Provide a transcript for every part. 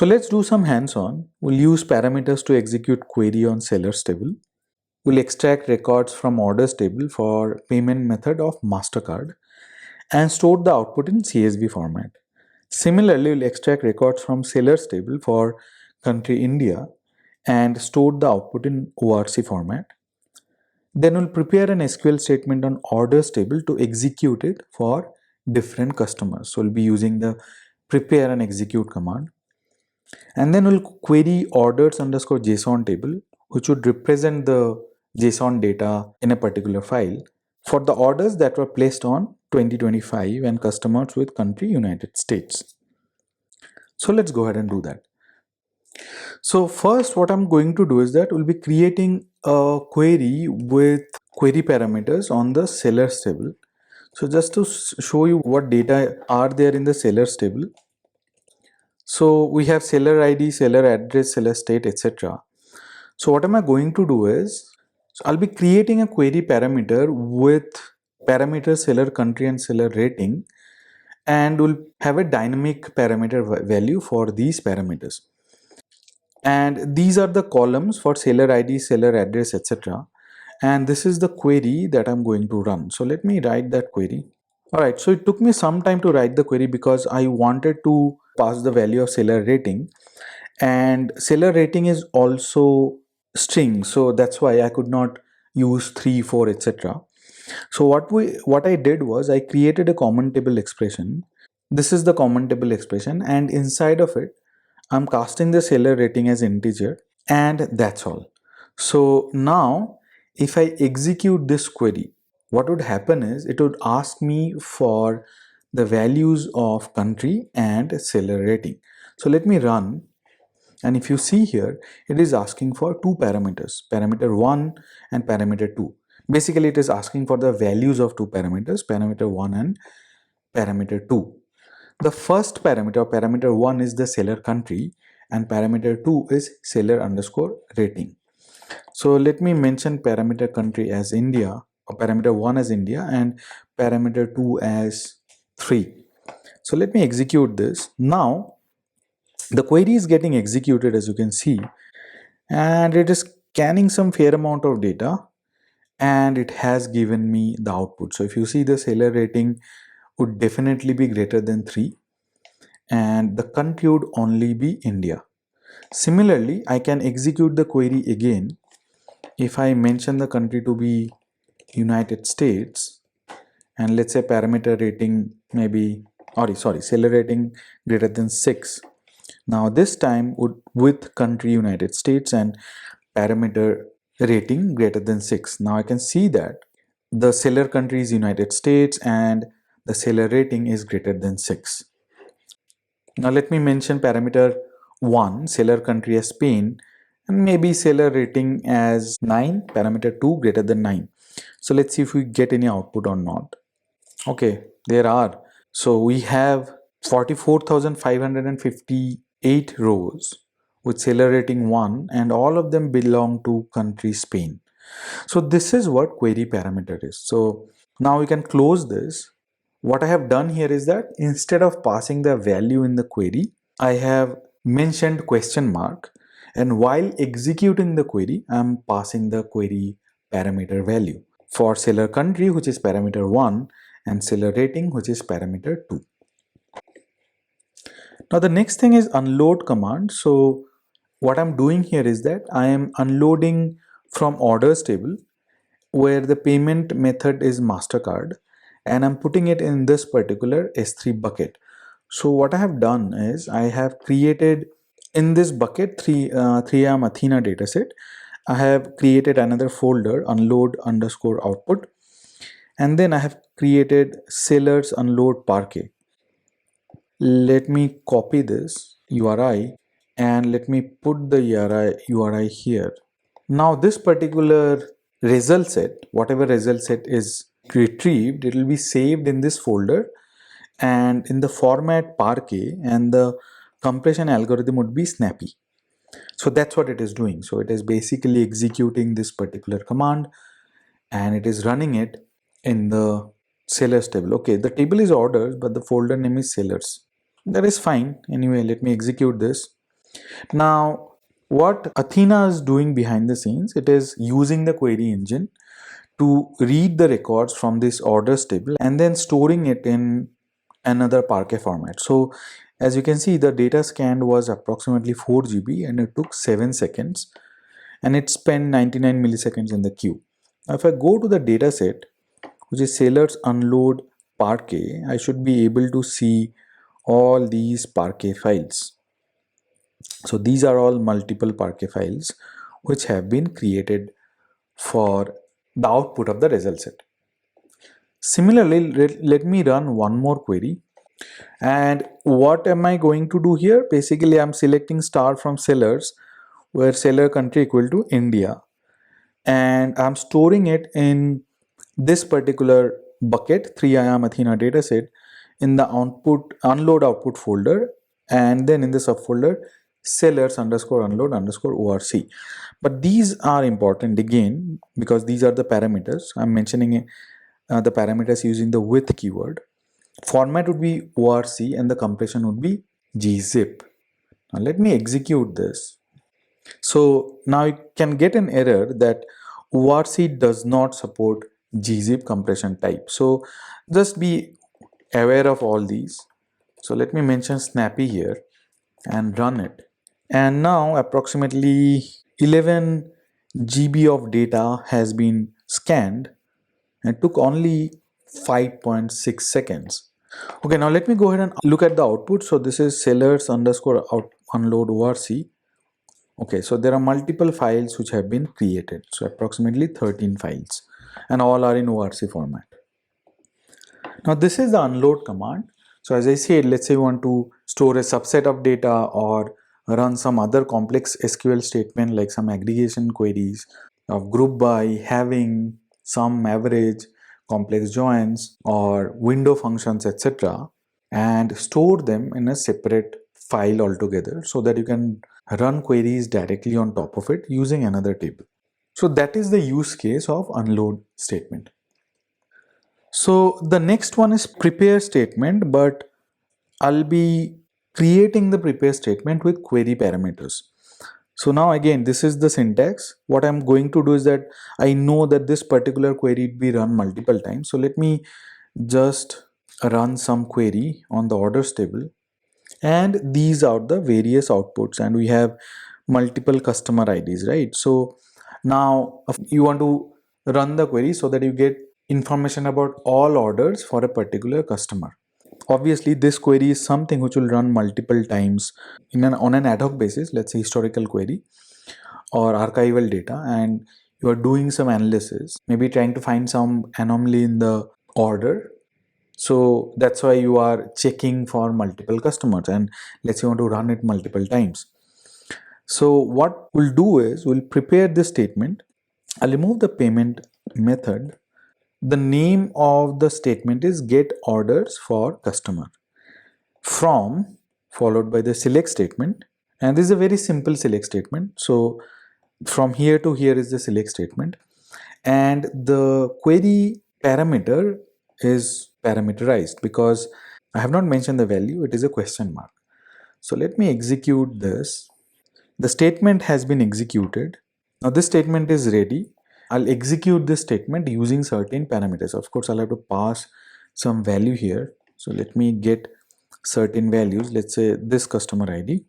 So let's do some hands-on. We'll use parameters to execute query on sellers table. We'll extract records from orders table for payment method of MasterCard and store the output in CSV format. Similarly, we'll extract records from sellers table for country India and store the output in ORC format. Then we'll prepare an SQL statement on orders table to execute it for different customers. So we'll be using the prepare and execute command. And then we'll query orders underscore JSON table, which would represent the JSON data in a particular file for the orders that were placed on 2025 and customers with country United States. So let's go ahead and do that. So first what I'm going to do is that we'll be creating a query with query parameters on the sellers table. So just to show you what data are there in the sellers table. So we have seller ID, seller address, seller state, etc. So what am I going to do is, so I'll be creating a query parameter with parameter seller country and seller rating, and we'll have a dynamic parameter value for these parameters. And these are the columns for seller ID, seller address, etc. And this is the query that I'm going to run. So let me write that query. Alright, so it took me some time to write the query because I wanted to pass the value of seller rating, and seller rating is also string, so that's why I could not use 3, 4, etc. So what I did was I created a common table expression. This is the common table expression, and inside of it I'm casting the seller rating as integer, and that's all. So now if I execute this query, what would happen is it would ask me for the values of country and seller rating. So let me run, and if you see here, it is asking for two parameters, parameter 1 and parameter 2. Basically it is asking for the values of two parameters, parameter 1 and parameter 2. The first parameter, parameter 1, is the seller country, and parameter 2 is seller underscore rating. So let me mention parameter country as India, or parameter 1 as India, and parameter 2 as 3. So let me execute this. Now the query is getting executed, as you can see, and it is scanning some fair amount of data, and it has given me the output. So if you see, the seller rating would definitely be greater than 3, and the country would only be India. Similarly, I can execute the query again. If I mention the country to be United States, and let's say parameter rating maybe, seller rating greater than 6. Now this time with country United States and parameter rating greater than 6. Now I can see that the seller country is United States and the seller rating is greater than 6. Now let me mention parameter 1, seller country as Spain, and maybe seller rating as 9, parameter 2 greater than 9. So let's see if we get any output or not. Okay, there are. So we have 44,558 rows with seller rating 1, and all of them belong to country Spain. So this is what query parameter is. So now we can close this. What I have done here is that instead of passing the value in the query, I have mentioned question mark, and while executing the query, I am passing the query parameter value for seller country, which is parameter 1, and seller rating, which is parameter 2. Now the next thing is unload command. So what I'm doing here is that I am unloading from orders table where the payment method is MasterCard, and I'm putting it in this particular S3 bucket. So what I have done is I have created in this bucket 3M Athena dataset. I have created another folder, unload underscore output, and then I have created sellers unload parquet. Let me copy this URI and let me put the URI here. Now this particular result set, whatever result set is retrieved, it will be saved in this folder and in the format parquet, and the compression algorithm would be snappy. So that's what it is doing. So it is basically executing this particular command and it is running it in the sellers table. Okay, the table is orders, but the folder name is sellers. That is fine. Anyway, let me execute this. Now, what Athena is doing behind the scenes, it is using the query engine to read the records from this orders table and then storing it in another Parquet format. So as you can see, the data scanned was approximately 4 GB and it took 7 seconds and it spent 99 milliseconds in the queue. Now if I go to the data set, which is sailors unload Parquet, I should be able to see all these Parquet files. So these are all multiple Parquet files which have been created for the output of the result set. Similarly, let me run one more query. And what am I going to do here? Basically, I'm selecting star from sellers where seller country equal to India. And I'm storing it in this particular bucket, 3IAM Athena dataset, in the output unload output folder, and then in the subfolder sellers underscore unload underscore ORC. But these are important again because these are the parameters. I'm mentioning the parameters using the with keyword. Format would be ORC and the compression would be gzip. Now let me execute this. So now you can get an error that ORC does not support gzip compression type. So just be aware of all these. So let me mention snappy here and run it. And now approximately 11 GB of data has been scanned and took only 5.6 seconds. Okay, now let me go ahead and look at the output. So this is sellers underscore out unload ORC. Okay, so there are multiple files which have been created. So approximately 13 files and all are in ORC format. Now this is the unload command. So as I said, let's say you want to store a subset of data or run some other complex SQL statement like some aggregation queries of group by, having, sum, average, complex joins or window functions, etc. and store them in a separate file altogether so that you can run queries directly on top of it using another table. So that is the use case of unload statement. So the next one is prepare statement, but I'll be creating the prepare statement with query parameters. So now again, this is the syntax. What I'm going to do is that I know that this particular query be run multiple times. So let me just run some query on the orders table. And these are the various outputs and we have multiple customer IDs, right? So now you want to run the query so that you get information about all orders for a particular customer. Obviously this query is something which will run multiple times on an ad hoc basis, let's say historical query or archival data, and you are doing some analysis, maybe trying to find some anomaly in the order. So that's why you are checking for multiple customers and let's say you want to run it multiple times. So what we'll do is we'll prepare this statement. I'll remove the payment method. The name of the statement is get orders for customer. From followed by the select statement, and this is a very simple select statement. So from here to here is the select statement, and the query parameter is parameterized because I have not mentioned the value, it is a question mark. So let me execute this. The statement has been executed. Now this statement is ready. I'll execute this statement using certain parameters. Of course, I'll have to pass some value here. So let me get certain values, let's say this customer ID.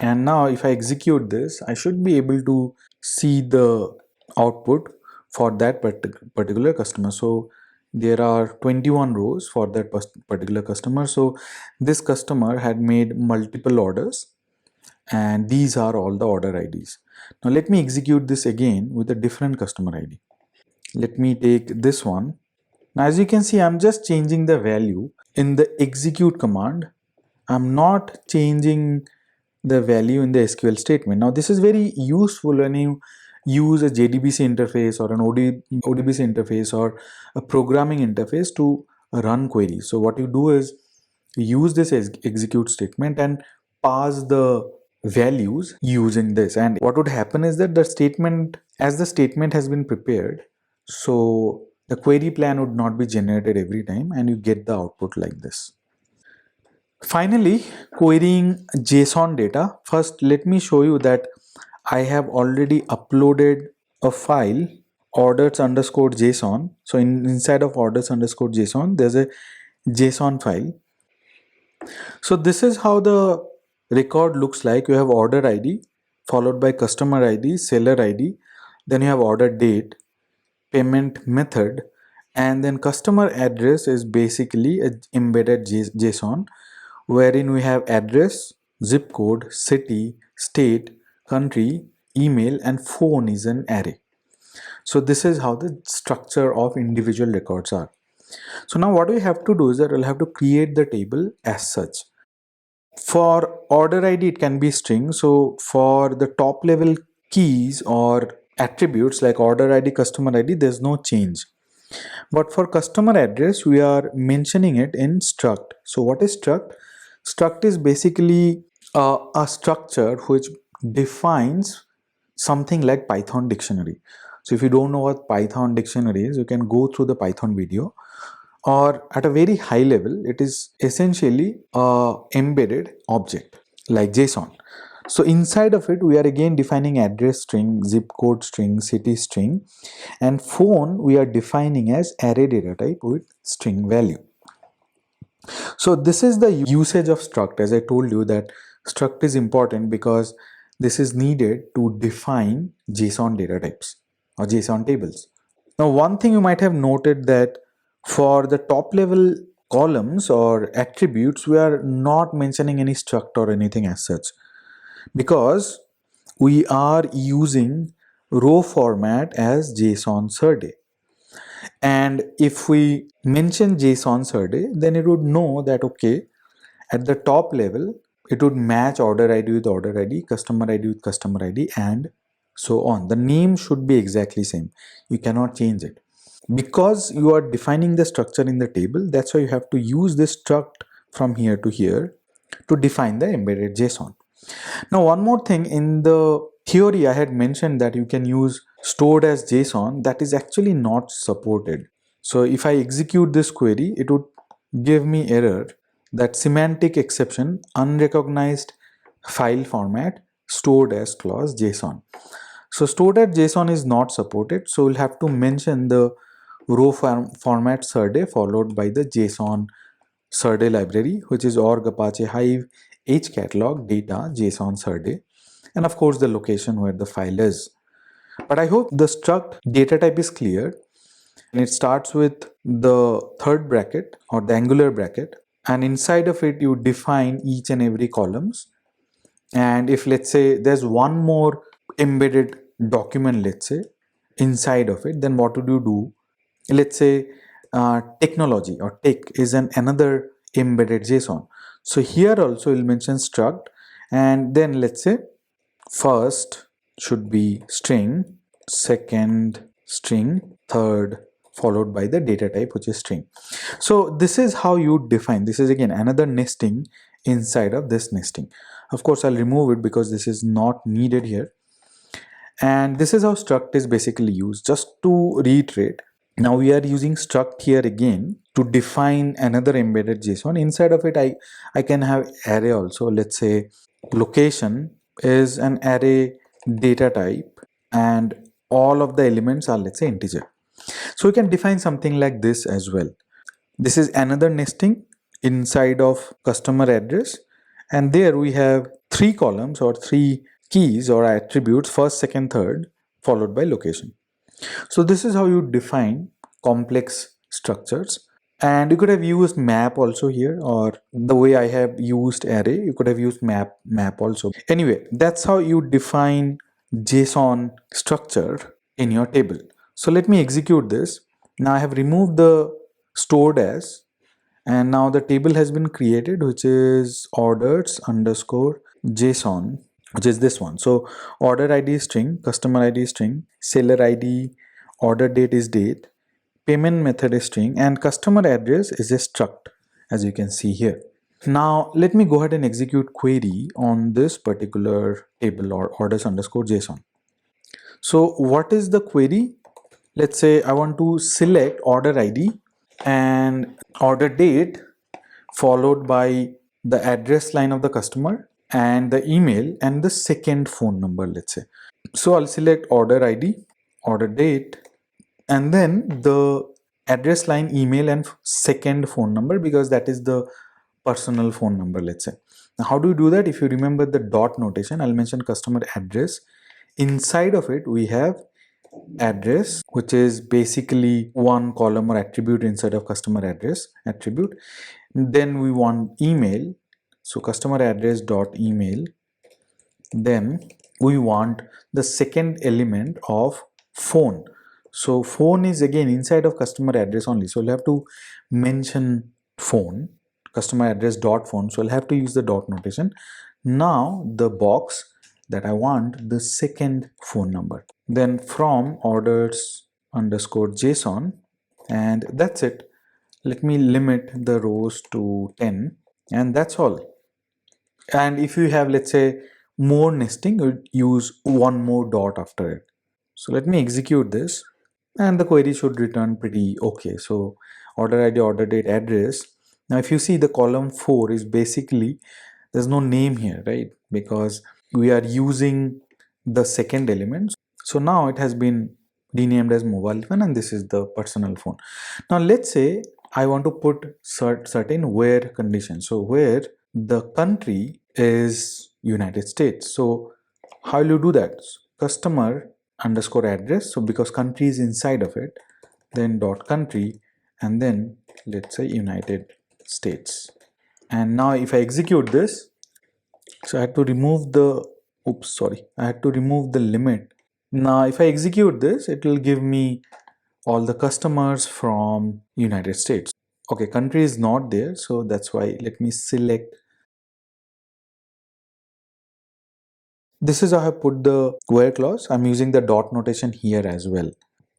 And now if I execute this, I should be able to see the output for that particular customer. So there are 21 rows for that particular customer. So this customer had made multiple orders and these are all the order IDs. Now let me execute this again with a different customer ID. Let me take this one. Now as you can see, I'm just changing the value in the execute command. I'm not changing the value in the SQL statement. Now this is very useful when you use a JDBC interface or an ODBC interface or a programming interface to run queries. So what you do is use this execute statement and pass the values using this, and what would happen is that the statement, as the statement has been prepared, so the query plan would not be generated every time and you get the output like this. Finally, querying JSON data. First, let me show you that I have already uploaded a file orders underscore JSON. So inside of orders underscore JSON, there's a JSON file. So this is how the record looks like. You have order ID followed by customer ID, seller ID, then you have order date, payment method, and then customer address is basically a embedded JSON wherein we have address, zip code, city, state, country, email, and phone is an array. So this is how the structure of individual records are. So now what we have to do is that we'll have to create the table as such. For order ID, it can be string. So for the top level keys or attributes like order ID, customer ID, there's no change. But for customer address, we are mentioning it in struct. So what is struct? Struct is basically a structure which defines something like Python dictionary. So if you don't know what Python dictionary is, you can go through the Python video, or at a very high level, it is essentially a embedded object like JSON. So inside of it, we are again defining address string, zip code string, city string, and phone we are defining as array data type with string value. So this is the usage of struct. As I told you that struct is important because this is needed to define JSON data types or JSON tables. Now, one thing you might have noted that for the top level columns or attributes, we are not mentioning any struct or anything as such because we are using row format as JSON SerDe. And if we mention JSON SerDe, then it would know that, okay, at the top level, it would match order ID with order ID, customer ID with customer ID, and so on. The name should be exactly same. You cannot change it. Because you are defining the structure in the table, that's why you have to use this struct from here to here to define the embedded JSON. Now, one more thing, in the theory I had mentioned that you can use stored as JSON. That is actually not supported. So if I execute this query, it would give me error that semantic exception, unrecognized file format, stored as clause JSON. So stored as JSON is not supported. So we'll have to mention the row format SerDe followed by the JSON SerDe library, which is org apache hive hcatalog data JSON SerDe, and of course the location where the file is. But I hope the struct data type is clear, and it starts with the third bracket or the angular bracket, and inside of it you define each and every columns. And if let's say there's one more embedded document, let's say inside of it, then what would you do? Let's say technology or tech is another embedded JSON. So here also we'll mention struct, and then let's say first should be string, second string, third followed by the data type which is string. So this is how you define. This is again another nesting inside of this nesting. Of course, I'll remove it because this is not needed here. And this is how struct is basically used. Just to reiterate, now we are using struct here again to define another embedded JSON. Inside of it, I can have array also. Let's say location is an array data type and all of the elements are, let's say, integer. So we can define something like this as well. This is another nesting inside of customer address, and there we have three columns or three keys or attributes, first, second, third, followed by location. So this is how you define complex structures. And you could have used map also here, or the way I have used array, you could have used map also. Anyway, that's how you define JSON structure in your table. So let me execute this. Now I have removed the stored as, and now the table has been created, which is orders underscore JSON, which is this one. So order ID is string, customer ID is string, seller ID, order date is date, payment method is string, and customer address is a struct, as you can see here. Now let me go ahead and execute query on this particular table or orders underscore JSON. So what is the query? Let's say I want to select order ID and order date followed by the address line of the customer, and the email, and the second phone number, let's say. So I'll select order ID, order date, and then the address line, email, and second phone number, because that is the personal phone number, let's say. Now, how do you do that? If you remember the dot notation, I'll mention customer address. Inside of it, we have address, which is basically one column or attribute inside of customer address attribute. Then we want email, so customer address dot email. Then we want the second element of phone. So phone is again inside of customer address only, so we'll have to mention phone, customer address dot phone. So I'll have to use the dot notation. Now the box that I want the second phone number. Then from orders underscore JSON, and that's it. Let me limit the rows to 10, and that's all. And if you have, let's say, more nesting, you use one more dot after it. So let me execute this, and the query should return pretty okay. So order ID, order date, address. Now if you see, the column 4 is basically, there's no name here, right? Because we are using the second element. So now it has been renamed as mobile phone, and this is the personal phone. Now let's say I want to put certain where conditions. So where the country is United States. So how will you do that? Customer underscore address. So because country is inside of it, then dot country, and then let's say United States. And now if I execute this, so I had to remove the, I had to remove the limit. Now if I execute this, it will give me all the customers from United States. Okay, country is not there, so that's why let me select. This is how I put the where clause. I'm using the dot notation here as well.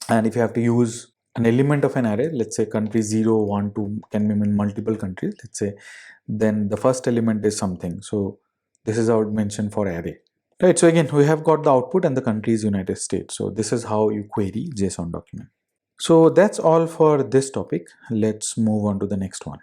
And if you have to use an element of an array, let's say country 0, 1, 2 can be in multiple countries, let's say, then the first element is something. So this is how it mentioned for array. Right, so again, we have got the output and the country is United States. So this is how you query JSON document. So that's all for this topic. Let's move on to the next one.